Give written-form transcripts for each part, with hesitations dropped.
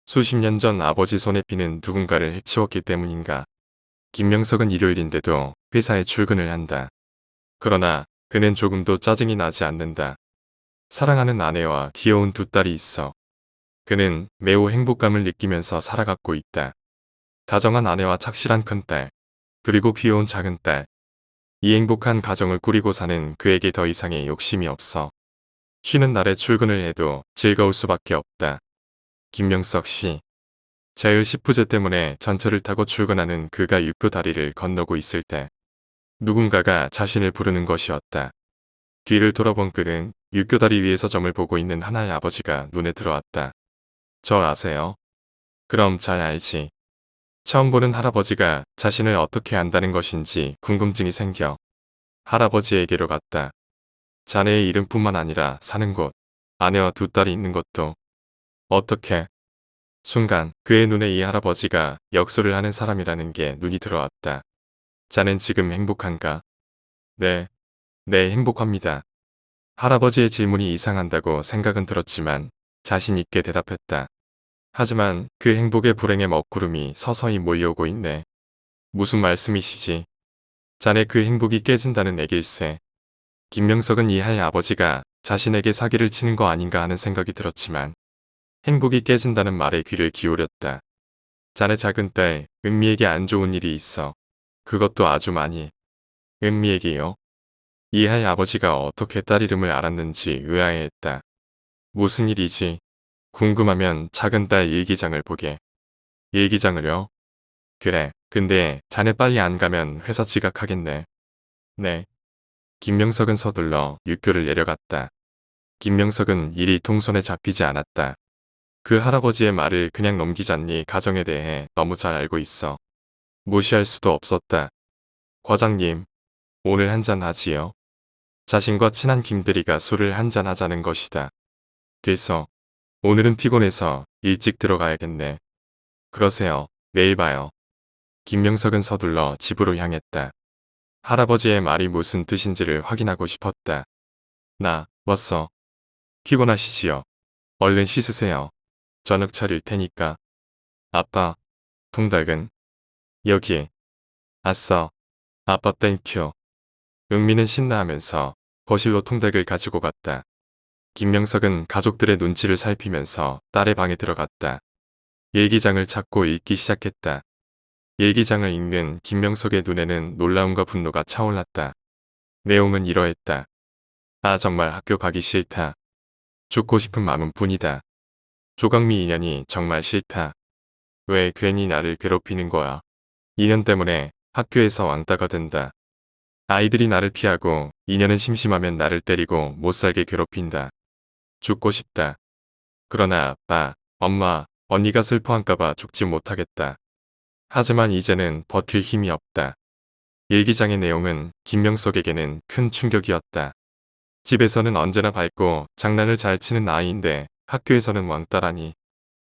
수십 년 전 아버지 손에 피는 누군가를 해치웠기 때문인가. 김명석은 일요일인데도 회사에 출근을 한다. 그러나 그는 조금도 짜증이 나지 않는다. 사랑하는 아내와 귀여운 두 딸이 있어. 그는 매우 행복감을 느끼면서 살아가고 있다. 다정한 아내와 착실한 큰딸, 그리고 귀여운 작은 딸. 이 행복한 가정을 꾸리고 사는 그에게 더 이상의 욕심이 없어. 쉬는 날에 출근을 해도 즐거울 수밖에 없다. 김명석 씨. 자율 시프제 때문에 전철을 타고 출근하는 그가 육교 다리를 건너고 있을 때 누군가가 자신을 부르는 것이었다. 뒤를 돌아본 그는 육교 다리 위에서 점을 보고 있는 하나의 아버지가 눈에 들어왔다. 저 아세요? 그럼 잘 알지. 처음 보는 할아버지가 자신을 어떻게 안다는 것인지 궁금증이 생겨 할아버지에게로 갔다. 자네의 이름뿐만 아니라 사는 곳, 아내와 두 딸이 있는 곳도. 어떻게? 순간 그의 눈에 이 할아버지가 역설을 하는 사람이라는 게 눈이 들어왔다. 자넨 지금 행복한가? 네, 네, 행복합니다. 할아버지의 질문이 이상한다고 생각은 들었지만 자신 있게 대답했다. 하지만 그 행복의 불행의 먹구름이 서서히 몰려오고 있네. 무슨 말씀이시지? 자네 그 행복이 깨진다는 얘길세. 김명석은 이 할 아버지가 자신에게 사기를 치는 거 아닌가 하는 생각이 들었지만 행복이 깨진다는 말에 귀를 기울였다. 자네 작은 딸 은미에게 안 좋은 일이 있어. 그것도 아주 많이. 은미에게요? 이 할 아버지가 어떻게 딸 이름을 알았는지 의아해했다. 무슨 일이지? 궁금하면 작은 딸 일기장을 보게. 일기장을요? 그래. 근데 자네 빨리 안 가면 회사 지각하겠네. 네. 김명석은 서둘러 육교를 내려갔다. 김명석은 일이 통손에 잡히지 않았다. 그 할아버지의 말을 그냥 넘기자니 가정에 대해 너무 잘 알고 있어. 무시할 수도 없었다. 과장님, 오늘 한잔 하지요. 자신과 친한 김대리가 술을 한잔 하자는 것이다. 돼서 오늘은 피곤해서 일찍 들어가야겠네. 그러세요. 내일 봐요. 김명석은 서둘러 집으로 향했다. 할아버지의 말이 무슨 뜻인지를 확인하고 싶었다. 나 왔어. 피곤하시지요. 얼른 씻으세요. 저녁 차릴 테니까. 아빠, 통닭은? 여기. 아싸. 아빠 땡큐. 은미는 신나하면서 거실로 통닭을 가지고 갔다. 김명석은 가족들의 눈치를 살피면서 딸의 방에 들어갔다. 일기장을 찾고 읽기 시작했다. 일기장을 읽는 김명석의 눈에는 놀라움과 분노가 차올랐다. 내용은 이러했다. 아 정말 학교 가기 싫다. 죽고 싶은 마음은 뿐이다. 조강미 인연이 정말 싫다. 왜 괜히 나를 괴롭히는 거야. 인연 때문에 학교에서 왕따가 된다. 아이들이 나를 피하고 인연은 심심하면 나를 때리고 못살게 괴롭힌다. 죽고 싶다. 그러나 아빠, 엄마, 언니가 슬퍼할까봐 죽지 못하겠다. 하지만 이제는 버틸 힘이 없다. 일기장의 내용은 김명석에게는 큰 충격이었다. 집에서는 언제나 밝고 장난을 잘 치는 아이인데 학교에서는 왕따라니.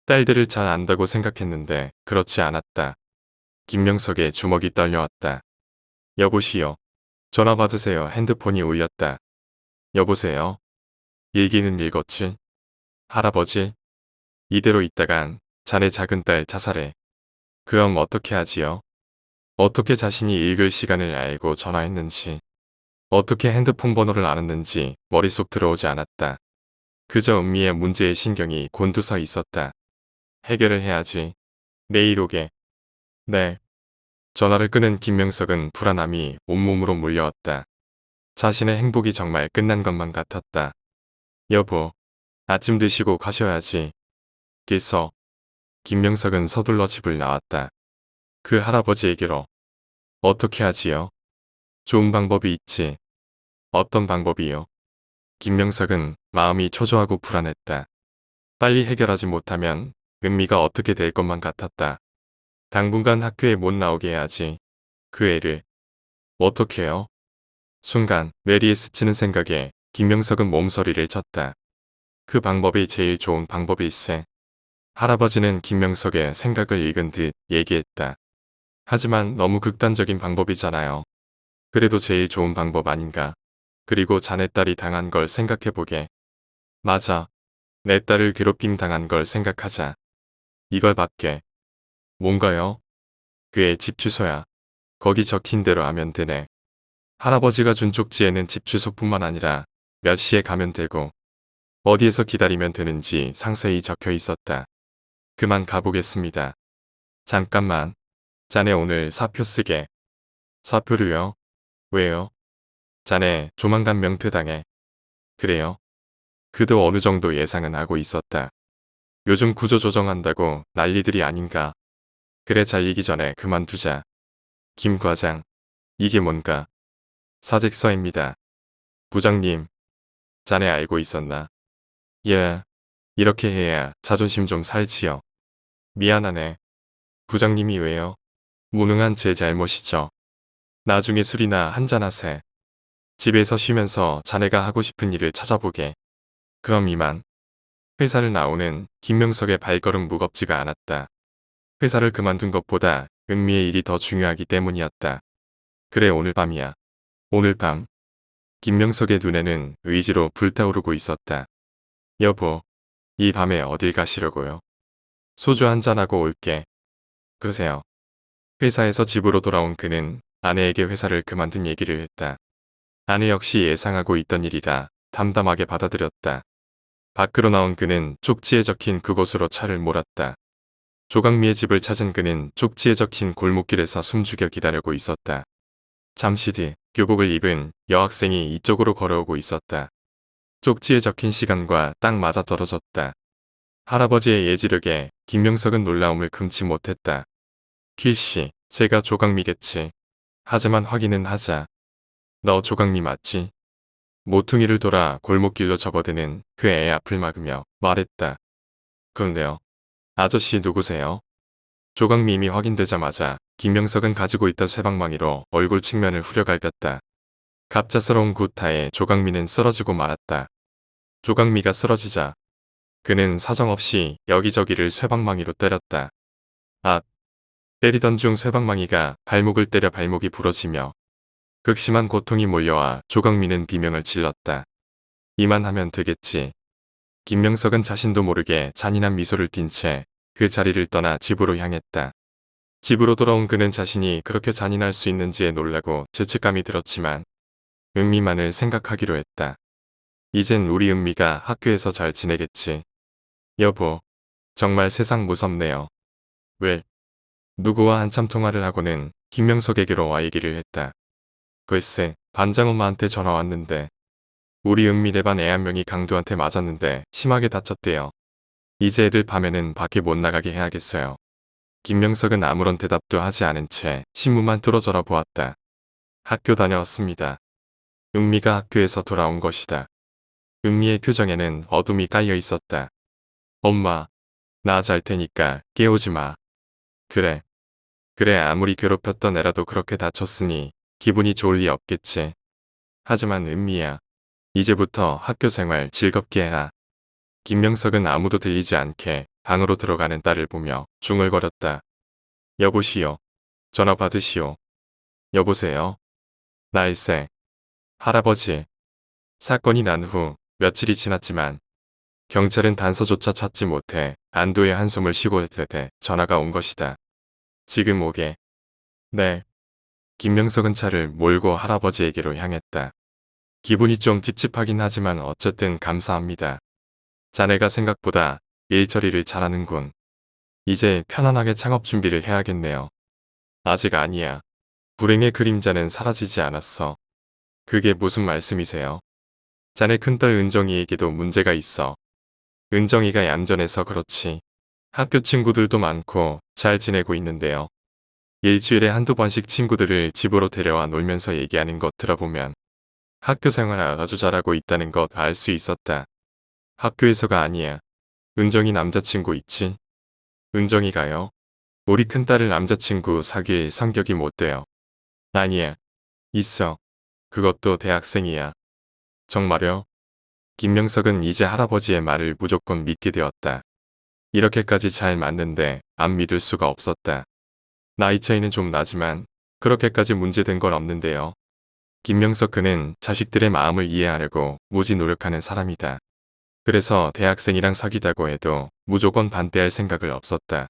딸들을 잘 안다고 생각했는데 그렇지 않았다. 김명석의 주먹이 떨려왔다. 여보시오. 전화 받으세요. 핸드폰이 울렸다. 여보세요. 일기는 읽었지? 할아버지. 이대로 있다간 자네 작은 딸 자살해. 그럼 어떻게 하지요? 어떻게 자신이 읽을 시간을 알고 전화했는지, 어떻게 핸드폰 번호를 알았는지 머릿속 들어오지 않았다. 그저 은미의 문제에 신경이 곤두서 있었다. 해결을 해야지. 내일 오게. 네. 전화를 끊은 김명석은 불안함이 온몸으로 몰려왔다. 자신의 행복이 정말 끝난 것만 같았다. 여보, 아침 드시고 가셔야지. 그래서 김명석은 서둘러 집을 나왔다. 그 할아버지에게로. 어떻게 하지요? 좋은 방법이 있지. 어떤 방법이요? 김명석은 마음이 초조하고 불안했다. 빨리 해결하지 못하면 은미가 어떻게 될 것만 같았다. 당분간 학교에 못 나오게 해야지. 그 애를. 어떻게요? 순간 뇌리에 스치는 생각에 김명석은 몸서리를 쳤다. 그 방법이 제일 좋은 방법일세. 할아버지는 김명석의 생각을 읽은 듯 얘기했다. 하지만 너무 극단적인 방법이잖아요. 그래도 제일 좋은 방법 아닌가. 그리고 자네 딸이 당한 걸 생각해보게. 맞아. 내 딸을 괴롭힘 당한 걸 생각하자. 이걸 받게. 뭔가요? 그의 집 주소야. 거기 적힌 대로 하면 되네. 할아버지가 준 쪽지에는 집 주소뿐만 아니라 몇 시에 가면 되고 어디에서 기다리면 되는지 상세히 적혀 있었다. 그만 가보겠습니다. 잠깐만. 자네 오늘 사표 쓰게. 사표를요? 왜요? 자네 조만간 명퇴당해. 그래요? 그도 어느 정도 예상은 하고 있었다. 요즘 구조조정한다고 난리들이 아닌가. 그래 잘리기 전에 그만두자. 김 과장. 이게 뭔가. 사직서입니다. 부장님. 자네 알고 있었나? 예. 이렇게 해야 자존심 좀 살지요. 미안하네. 부장님이 왜요? 무능한 제 잘못이죠. 나중에 술이나 한잔하세. 집에서 쉬면서 자네가 하고 싶은 일을 찾아보게. 그럼 이만. 회사를 나오는 김명석의 발걸음 무겁지가 않았다. 회사를 그만둔 것보다 은미의 일이 더 중요하기 때문이었다. 그래 오늘 밤이야. 오늘 밤. 김명석의 눈에는 의지로 불타오르고 있었다. 여보, 이 밤에 어딜 가시려고요? 소주 한잔하고 올게. 그러세요. 회사에서 집으로 돌아온 그는 아내에게 회사를 그만둔 얘기를 했다. 아내 역시 예상하고 있던 일이라 담담하게 받아들였다. 밖으로 나온 그는 쪽지에 적힌 그곳으로 차를 몰았다. 조강미의 집을 찾은 그는 쪽지에 적힌 골목길에서 숨죽여 기다리고 있었다. 잠시 뒤 교복을 입은 여학생이 이쪽으로 걸어오고 있었다. 쪽지에 적힌 시간과 딱 맞아 떨어졌다. 할아버지의 예지력에 김명석은 놀라움을 금치 못했다. 필씨, 제가 조강미겠지. 하지만 확인은 하자. 너 조강미 맞지? 모퉁이를 돌아 골목길로 접어드는 그 애의 앞을 막으며 말했다. 그런데요. 아저씨 누구세요? 조강미 이 확인되자마자 김명석은 가지고 있던 쇠방망이로 얼굴 측면을 후려갈겼다. 갑작스러운 구타에 조강미는 쓰러지고 말았다. 조강미가 쓰러지자 그는 사정없이 여기저기를 쇠방망이로 때렸다. 아! 때리던 중 쇠방망이가 발목을 때려 발목이 부러지며 극심한 고통이 몰려와 조강미는 비명을 질렀다. 이만하면 되겠지. 김명석은 자신도 모르게 잔인한 미소를 띤 채 그 자리를 떠나 집으로 향했다. 집으로 돌아온 그는 자신이 그렇게 잔인할 수 있는지에 놀라고 죄책감이 들었지만 은미만을 생각하기로 했다. 이젠 우리 은미가 학교에서 잘 지내겠지. 여보, 정말 세상 무섭네요. 왜? 누구와 한참 통화를 하고는 김명석에게로 와 얘기를 했다. 글쎄, 반장엄마한테 전화 왔는데 우리 은미 네 반 애 한 명이 강도한테 맞았는데 심하게 다쳤대요. 이제 애들 밤에는 밖에 못 나가게 해야겠어요. 김명석은 아무런 대답도 하지 않은 채 신문만 뚫어져라 보았다. 학교 다녀왔습니다. 은미가 학교에서 돌아온 것이다. 은미의 표정에는 어둠이 깔려 있었다. 엄마, 나 잘 테니까 깨우지 마. 그래. 그래 아무리 괴롭혔던 애라도 그렇게 다쳤으니 기분이 좋을 리 없겠지. 하지만 은미야, 이제부터 학교 생활 즐겁게 해라. 김명석은 아무도 들리지 않게 방으로 들어가는 딸을 보며 중얼거렸다. 여보시오. 전화 받으시오. 여보세요. 날쌔. 할아버지. 사건이 난 후 며칠이 지났지만 경찰은 단서조차 찾지 못해 안도의 한숨을 쉬고 있을 때 전화가 온 것이다. 지금 오게. 네. 김명석은 차를 몰고 할아버지에게로 향했다. 기분이 좀 찝찝하긴 하지만 어쨌든 감사합니다. 자네가 생각보다 일 처리를 잘하는군. 이제 편안하게 창업 준비를 해야겠네요. 아직 아니야. 불행의 그림자는 사라지지 않았어. 그게 무슨 말씀이세요? 자네 큰딸 은정이에게도 문제가 있어. 은정이가 얌전해서 그렇지. 학교 친구들도 많고 잘 지내고 있는데요. 일주일에 한두 번씩 친구들을 집으로 데려와 놀면서 얘기하는 것 들어보면 학교 생활 아주 잘하고 있다는 것 알 수 있었다. 학교에서가 아니야. 은정이 남자친구 있지? 은정이가요? 우리 큰딸을 남자친구 사귈 성격이 못 돼요. 아니야. 있어. 그것도 대학생이야. 정말요? 김명석은 이제 할아버지의 말을 무조건 믿게 되었다. 이렇게까지 잘 맞는데 안 믿을 수가 없었다. 나이 차이는 좀 나지만 그렇게까지 문제된 건 없는데요. 김명석 그는 자식들의 마음을 이해하려고 무지 노력하는 사람이다. 그래서 대학생이랑 사귀다고 해도 무조건 반대할 생각을 없었다.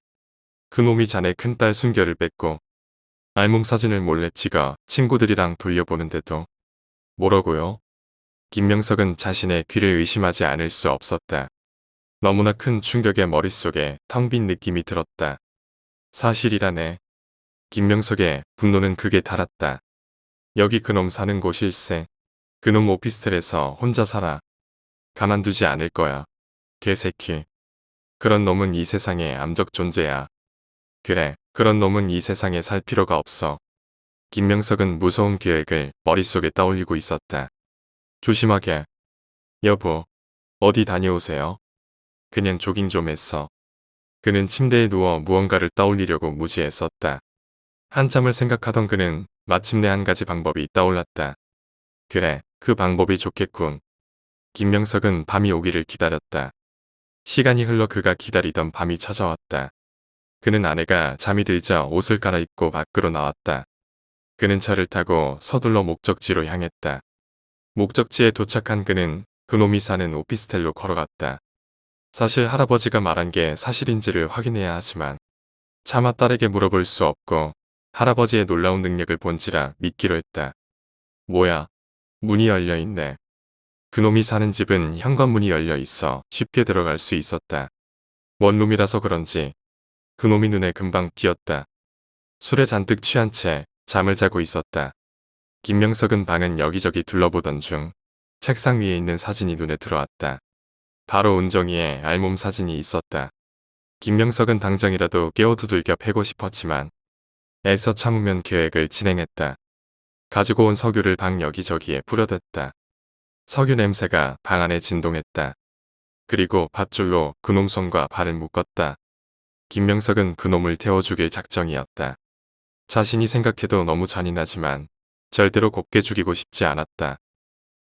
그놈이 자네 큰딸 순결을 뺏고 알몸 사진을 몰래 찍어 친구들이랑 돌려보는데도 뭐라고요? 김명석은 자신의 귀를 의심하지 않을 수 없었다. 너무나 큰 충격에 머릿속에 텅 빈 느낌이 들었다. 사실이라네. 김명석의 분노는 극에 달았다. 여기 그놈 사는 곳일세. 그놈 오피스텔에서 혼자 살아. 가만두지 않을 거야. 개새끼. 그런 놈은 이 세상의 암적 존재야. 그래, 그런 놈은 이 세상에 살 필요가 없어. 김명석은 무서운 계획을 머릿속에 떠올리고 있었다. 조심하게. 여보, 어디 다녀오세요? 그냥 조깅 좀 했어. 그는 침대에 누워 무언가를 떠올리려고 무지했었다. 한참을 생각하던 그는 마침내 한 가지 방법이 떠올랐다. 그래, 그 방법이 좋겠군. 김명석은 밤이 오기를 기다렸다. 시간이 흘러 그가 기다리던 밤이 찾아왔다. 그는 아내가 잠이 들자 옷을 갈아입고 밖으로 나왔다. 그는 차를 타고 서둘러 목적지로 향했다. 목적지에 도착한 그는 그놈이 사는 오피스텔로 걸어갔다. 사실 할아버지가 말한 게 사실인지를 확인해야 하지만 차마 딸에게 물어볼 수 없고 할아버지의 놀라운 능력을 본지라 믿기로 했다. 뭐야? 문이 열려있네. 그놈이 사는 집은 현관문이 열려 있어 쉽게 들어갈 수 있었다. 원룸이라서 그런지 그놈이 눈에 금방 띄었다. 술에 잔뜩 취한 채 잠을 자고 있었다. 김명석은 방은 여기저기 둘러보던 중 책상 위에 있는 사진이 눈에 들어왔다. 바로 은정이의 알몸 사진이 있었다. 김명석은 당장이라도 깨어두들겨 패고 싶었지만 애써 참으면 계획을 진행했다. 가지고 온 석유를 방 여기저기에 뿌려댔다. 석유 냄새가 방 안에 진동했다. 그리고 밧줄로 그놈 손과 발을 묶었다. 김명석은 그놈을 태워 죽일 작정이었다. 자신이 생각해도 너무 잔인하지만 절대로 곱게 죽이고 싶지 않았다.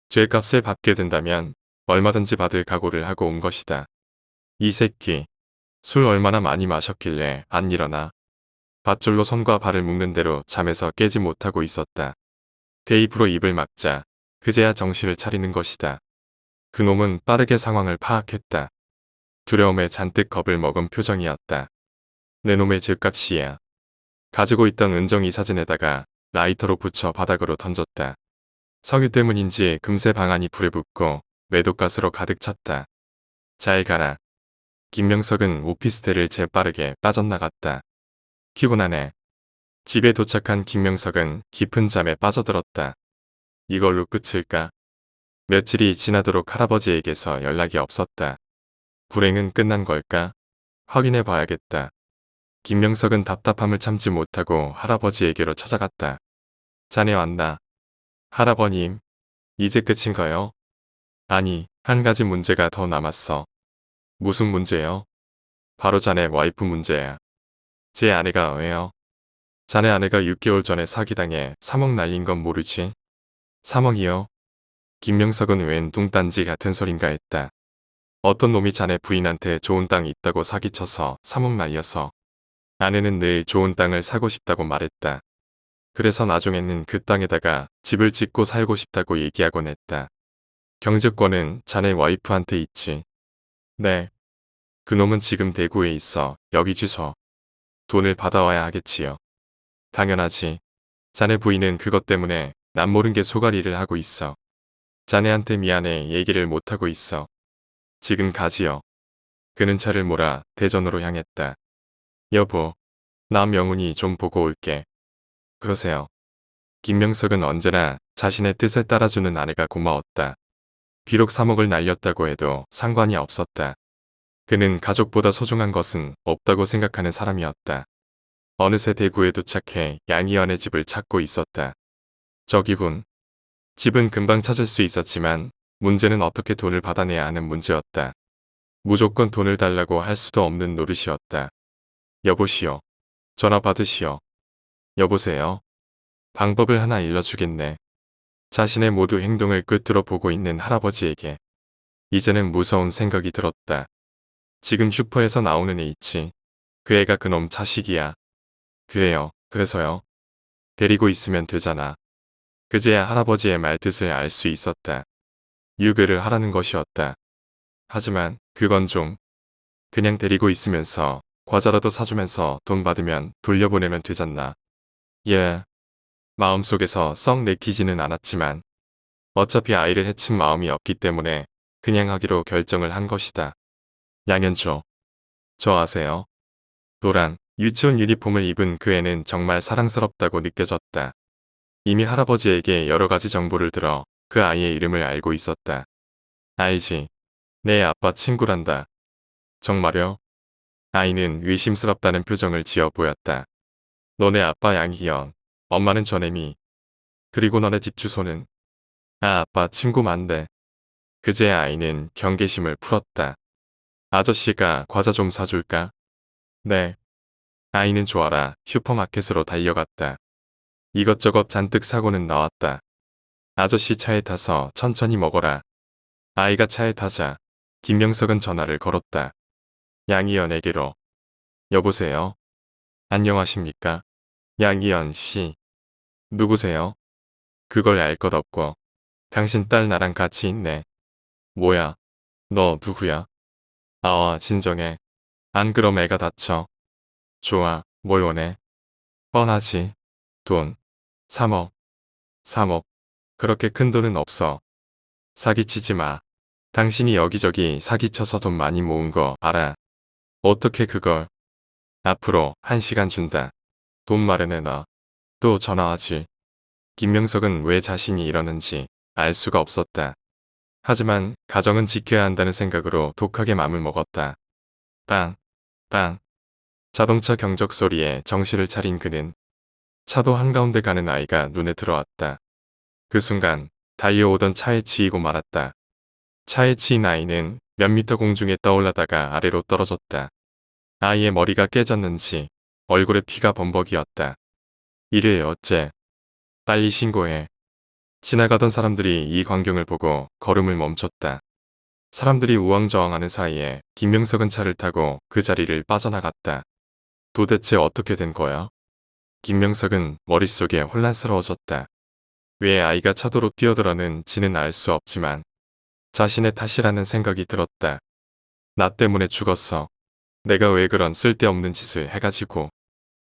죄값을 받게 된다면 얼마든지 받을 각오를 하고 온 것이다. 이 새끼, 술 얼마나 많이 마셨길래 안 일어나. 밧줄로 손과 발을 묶는 대로 잠에서 깨지 못하고 있었다. 테이프로 입을 막자 그제야 정신을 차리는 것이다. 그놈은 빠르게 상황을 파악했다. 두려움에 잔뜩 겁을 먹은 표정이었다. 내 놈의 죄값이야. 가지고 있던 은정이 사진에다가 라이터로 붙여 바닥으로 던졌다. 석유 때문인지 금세 방 안이 불에 붙고 매도가스로 가득 찼다. 잘 가라. 김명석은 오피스텔을 재빠르게 빠져나갔다. 피곤하네. 집에 도착한 김명석은 깊은 잠에 빠져들었다. 이걸로 끝일까? 며칠이 지나도록 할아버지에게서 연락이 없었다. 불행은 끝난 걸까? 확인해 봐야겠다. 김명석은 답답함을 참지 못하고 할아버지에게로 찾아갔다. 자네 왔나? 할아버님, 이제 끝인가요? 아니, 한 가지 문제가 더 남았어. 무슨 문제요? 바로 자네 와이프 문제야. 제 아내가 왜요? 자네 아내가 6개월 전에 사기당해 3억 날린 건 모르지? 3억이요? 김명석은 웬 뚱딴지 같은 소린가 했다. 어떤 놈이 자네 부인한테 좋은 땅 있다고 사기쳐서 3억 날려서 아내는 늘 좋은 땅을 사고 싶다고 말했다. 그래서 나중에는 그 땅에다가 집을 짓고 살고 싶다고 얘기하곤 했다. 경제권은 자네 와이프한테 있지. 네. 그놈은 지금 대구에 있어. 여기 주소. 돈을 받아와야 하겠지요. 당연하지. 자네 부인은 그것 때문에 남모른 게 소갈이를 하고 있어. 자네한테 미안해 얘기를 못하고 있어. 지금 가지요. 그는 차를 몰아 대전으로 향했다. 여보, 나 명훈이 좀 보고 올게. 그러세요. 김명석은 언제나 자신의 뜻에 따라주는 아내가 고마웠다. 비록 3억을 날렸다고 해도 상관이 없었다. 그는 가족보다 소중한 것은 없다고 생각하는 사람이었다. 어느새 대구에 도착해 양희연의 집을 찾고 있었다. 저기군. 집은 금방 찾을 수 있었지만 문제는 어떻게 돈을 받아내야 하는 문제였다. 무조건 돈을 달라고 할 수도 없는 노릇이었다. 여보시오. 전화 받으시오. 여보세요. 방법을 하나 일러주겠네. 자신의 모두 행동을 꿰뚫어 보고 있는 할아버지에게 이제는 무서운 생각이 들었다. 지금 슈퍼에서 나오는 애 있지. 그 애가 그놈 자식이야. 그 애요. 그래서요. 데리고 있으면 되잖아. 그제야 할아버지의 말뜻을 알 수 있었다. 유괴를 하라는 것이었다. 하지만 그건 좀 그냥 데리고 있으면서 과자라도 사주면서 돈 받으면 돌려보내면 되잖나. 예. 마음속에서 썩 내키지는 않았지만 어차피 아이를 해친 마음이 없기 때문에 그냥 하기로 결정을 한 것이다. 양현조. 저 아세요? 노란 유치원 유니폼을 입은 그 애는 정말 사랑스럽다고 느껴졌다. 이미 할아버지에게 여러 가지 정보를 들어 그 아이의 이름을 알고 있었다. 알지. 내 아빠 친구란다. 정말요? 아이는 의심스럽다는 표정을 지어 보였다. 너네 아빠 양희연, 엄마는 전애미, 그리고 너네 집 주소는? 아, 아빠 친구 만대. 그제 아이는 경계심을 풀었다. 아저씨가 과자 좀 사줄까? 네. 아이는 좋아라 슈퍼마켓으로 달려갔다. 이것저것 잔뜩 사고는 나왔다. 아저씨 차에 타서 천천히 먹어라. 아이가 차에 타자 김명석은 전화를 걸었다. 양희연에게로. 여보세요? 안녕하십니까? 양희연 씨. 누구세요? 그걸 알 것 없고. 당신 딸 나랑 같이 있네. 뭐야? 너 누구야? 진정해. 안 그럼 애가 다쳐. 좋아, 뭘 원해? 뻔하지. 돈. 3억. 3억. 그렇게 큰 돈은 없어. 사기치지 마. 당신이 여기저기 사기쳐서 돈 많이 모은 거 알아. 어떻게 그걸. 앞으로 1시간 준다. 돈 마련해 놔. 또 전화하지. 김명석은 왜 자신이 이러는지 알 수가 없었다. 하지만 가정은 지켜야 한다는 생각으로 독하게 맘을 먹었다. 빵, 빵. 자동차 경적 소리에 정신을 차린 그는 차도 한가운데 가는 아이가 눈에 들어왔다. 그 순간 달려오던 차에 치이고 말았다. 차에 치인 아이는 몇 미터 공중에 떠올라다가 아래로 떨어졌다. 아이의 머리가 깨졌는지 얼굴에 피가 범벅이었다. 이를 어째. 빨리 신고해. 지나가던 사람들이 이 광경을 보고 걸음을 멈췄다. 사람들이 우왕좌왕하는 사이에 김명석은 차를 타고 그 자리를 빠져나갔다. 도대체 어떻게 된 거야? 김명석은 머릿속에 혼란스러워졌다. 왜 아이가 차도로 뛰어들었는지는 알 수 없지만 자신의 탓이라는 생각이 들었다. 나 때문에 죽었어. 내가 왜 그런 쓸데없는 짓을 해가지고.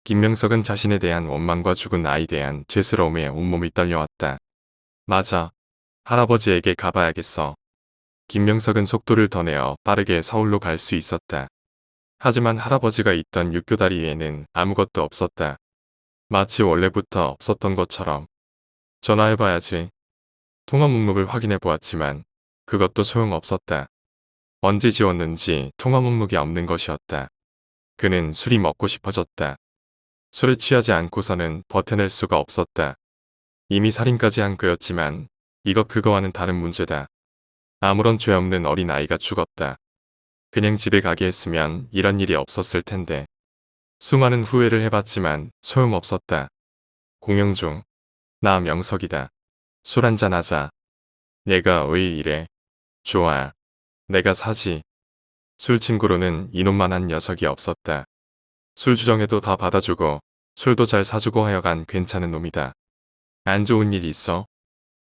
김명석은 자신에 대한 원망과 죽은 아이에 대한 죄스러움에 온몸이 떨려왔다. 맞아. 할아버지에게 가봐야겠어. 김명석은 속도를 더 내어 빠르게 서울로 갈 수 있었다. 하지만 할아버지가 있던 육교다리에는 아무것도 없었다. 마치 원래부터 없었던 것처럼. 전화해봐야지. 통화 목록을 확인해 보았지만 그것도 소용없었다. 언제 지웠는지 통화 목록이 없는 것이었다. 그는 술이 먹고 싶어졌다. 술에 취하지 않고서는 버텨낼 수가 없었다. 이미 살인까지 한 그였지만 이거 그거와는 다른 문제다. 아무런 죄 없는 어린 아이가 죽었다. 그냥 집에 가게 했으면 이런 일이 없었을 텐데. 수많은 후회를 해봤지만 소용없었다. 공영중. 나 명석이다. 술 한잔 하자. 얘가 왜 이래? 좋아. 내가 사지. 술 친구로는 이놈만한 녀석이 없었다. 술 주정에도 다 받아주고 술도 잘 사주고 하여간 괜찮은 놈이다. 안 좋은 일 있어?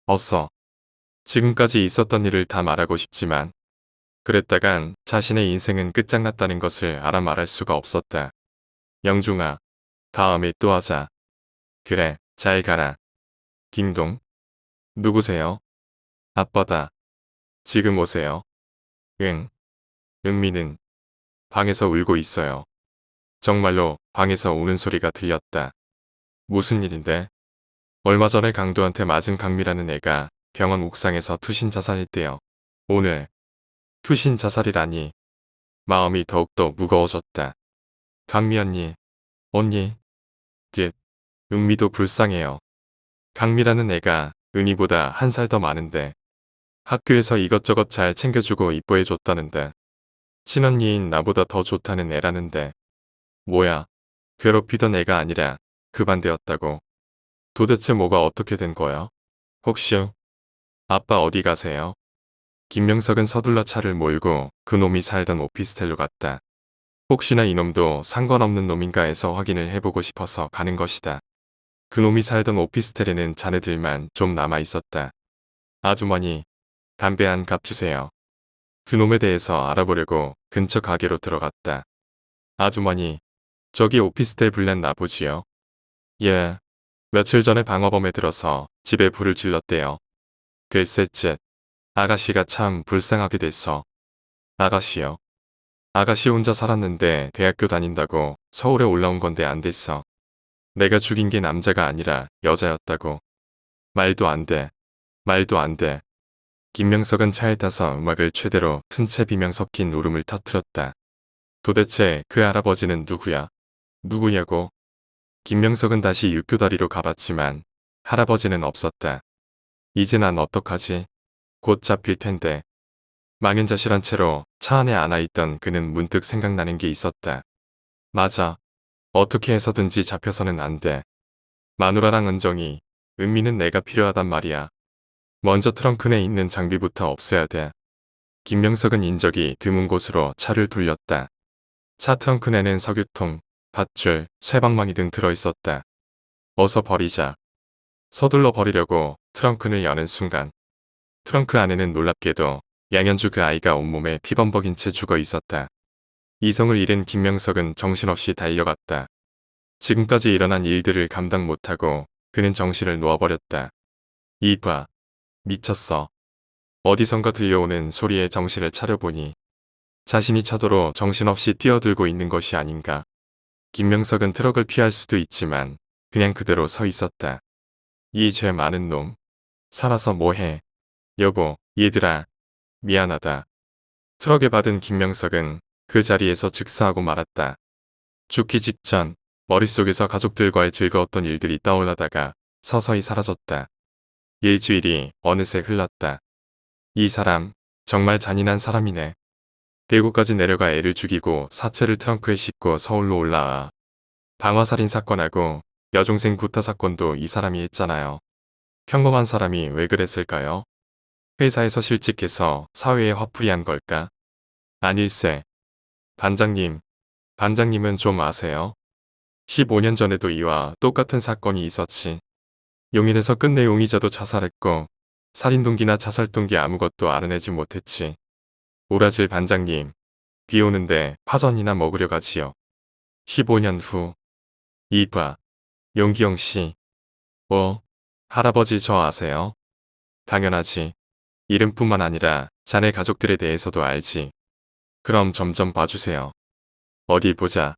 없어. 지금까지 있었던 일을 다 말하고 싶지만 그랬다간 자신의 인생은 끝장났다는 것을 알아 말할 수가 없었다. 영중아, 다음에 또 하자. 그래, 잘 가라. 딩동. 누구세요? 아빠다. 지금 오세요. 응. 은미는 방에서 울고 있어요. 정말로 방에서 우는 소리가 들렸다. 무슨 일인데? 얼마 전에 강도한테 맞은 강미라는 애가 병원 옥상에서 투신 자살했대요. 오늘 투신 자살이라니. 마음이 더욱더 무거워졌다. 강미 언니. 듯. 은미도 불쌍해요. 강미라는 애가 은희보다 1살 더 많은데 학교에서 이것저것 잘 챙겨주고 이뻐해줬다는데 친언니인 나보다 더 좋다는 애라는데 뭐야, 괴롭히던 애가 아니라 그 반대였다고. 도대체 뭐가 어떻게 된 거야? 혹시 아빠 어디 가세요? 김명석은 서둘러 차를 몰고 그놈이 살던 오피스텔로 갔다. 혹시나 이놈도 상관없는 놈인가 해서 확인을 해보고 싶어서 가는 것이다. 그놈이 살던 오피스텔에는 자네들만 좀 남아 있었다. 아주머니, 담배 한 갑 주세요. 그놈에 대해서 알아보려고 근처 가게로 들어갔다. 아주머니, 저기 오피스텔 불난 나보지요? 예. 며칠 전에 방화범에 들어서 집에 불을 질렀대요. 글쎄째, 아가씨가 참 불쌍하게 됐어. 아가씨요. 아가씨 혼자 살았는데 대학교 다닌다고 서울에 올라온 건데 안 됐어. 내가 죽인 게 남자가 아니라 여자였다고. 말도 안 돼. 말도 안 돼. 김명석은 차에 타서 음악을 최대로 튼 채 비명 섞인 울음을 터뜨렸다. 도대체 그 할아버지는 누구야? 누구냐고? 김명석은 다시 육교다리로 가봤지만 할아버지는 없었다. 이제 난 어떡하지? 곧 잡힐 텐데. 망연자실한 채로 차 안에 안아있던 그는 문득 생각나는 게 있었다. 맞아. 어떻게 해서든지 잡혀서는 안 돼. 마누라랑 은정이, 은미는 내가 필요하단 말이야. 먼저 트렁크 내에 있는 장비부터 없애야 돼. 김명석은 인적이 드문 곳으로 차를 돌렸다. 차 트렁크 내는 석유통, 밧줄, 쇠방망이 등 들어있었다. 어서 버리자. 서둘러 버리려고 트렁크를 여는 순간 트렁크 안에는 놀랍게도 양현주 그 아이가 온몸에 피범벅인 채 죽어 있었다. 이성을 잃은 김명석은 정신없이 달려갔다. 지금까지 일어난 일들을 감당 못하고 그는 정신을 놓아버렸다. 이봐. 미쳤어. 어디선가 들려오는 소리에 정신을 차려보니 자신이 차도로 정신없이 뛰어들고 있는 것이 아닌가. 김명석은 트럭을 피할 수도 있지만 그냥 그대로 서 있었다. 이 죄 많은 놈. 살아서 뭐해. 여보, 얘들아. 미안하다. 트럭에 받은 김명석은 그 자리에서 즉사하고 말았다. 죽기 직전 머릿속에서 가족들과의 즐거웠던 일들이 떠올라다가 서서히 사라졌다. 일주일이 어느새 흘렀다. 이 사람 정말 잔인한 사람이네. 대구까지 내려가 애를 죽이고 사체를 트렁크에 싣고 서울로 올라와. 방화살인 사건하고 여중생 구타 사건도 이 사람이 했잖아요. 평범한 사람이 왜 그랬을까요? 회사에서 실직해서 사회에 화풀이한 걸까? 아닐세. 반장님, 반장님은 좀 아세요? 15년 전에도 이와 똑같은 사건이 있었지. 용인에서 끝내 용의자도 자살했고 살인 동기나 자살 동기 아무것도 알아내지 못했지. 오라질 반장님, 비 오는데 파전이나 먹으려 가지요. 15년 후. 이봐, 용기영 씨. 할아버지 저 아세요? 당연하지. 이름뿐만 아니라 자네 가족들에 대해서도 알지. 그럼 점점 봐주세요. 어디 보자.